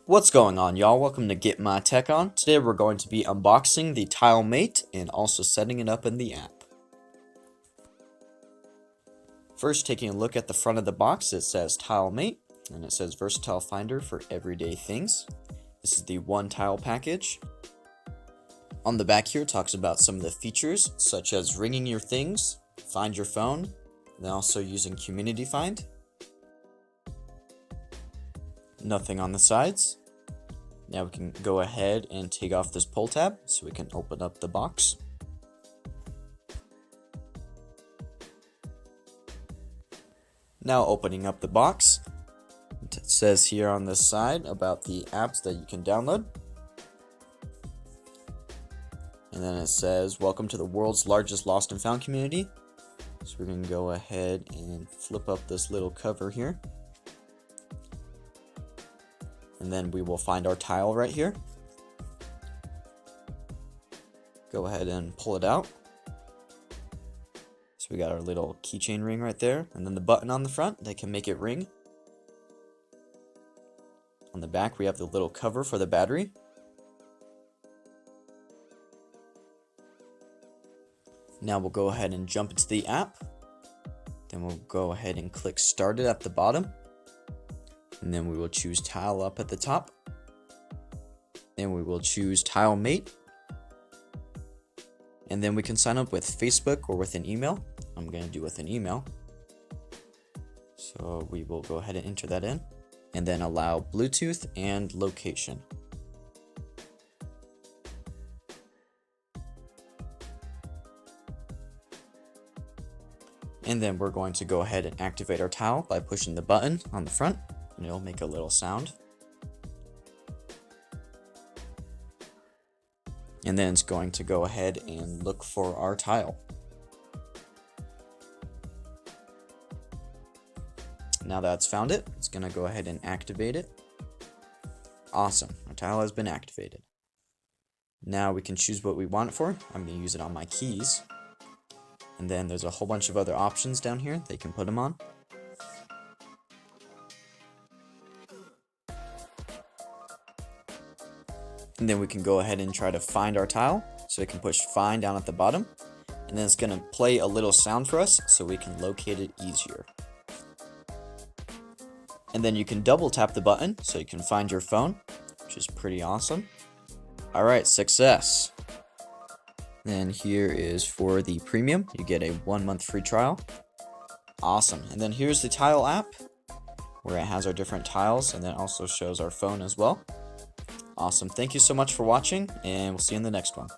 What's going on, y'all? Welcome to Get My Tech On. Today we're going to be unboxing the Tile Mate and also setting it up in the app. First, taking a look at the front of the box, it says Tile Mate and it says Versatile Finder for everyday things. This is the one tile package. On the back here, it talks about some of the features such as ringing your things, find your phone, and then also using Community Find. Nothing on the sides. Now we can go ahead and take off this pull tab so we can open up the box. Now opening up the box, it says here on this side about the apps that you can download. And then it says, welcome to the world's largest lost and found community. So we're going to go ahead and flip up this little cover here. And then we will find our tile right here. Go ahead and pull it out. So we got our little keychain ring right there. And then the button on the front that can make it ring. On the back we have the little cover for the battery. Now we'll go ahead and jump into the app. Then we'll go ahead and click Start It at the bottom. And then we will choose Tile Up at the top. Then we will choose Tile Mate. And then we can sign up with Facebook or with an email. I'm going to do with an email. So we will go ahead and enter that in. And then allow Bluetooth and location. And then we're going to go ahead and activate our tile by pushing the button on the front. And it'll make a little sound. And then it's going to go ahead and look for our tile. Now that it's found it, it's going to go ahead and activate it. Awesome, our tile has been activated. Now we can choose what we want it for. I'm going to use it on my keys. And then there's a whole bunch of other options down here that you can put them on. And then we can go ahead and try to find our tile. So we can push find down at the bottom. And then it's going to play a little sound for us so we can locate it easier. And then you can double tap the button so you can find your phone, which is pretty awesome. Alright, success. Then here is for the premium. You get a 1-month free trial. Awesome. And then here's the tile app where it has our different tiles and then also shows our phone as well. Awesome. Thank you so much for watching, and we'll see you in the next one.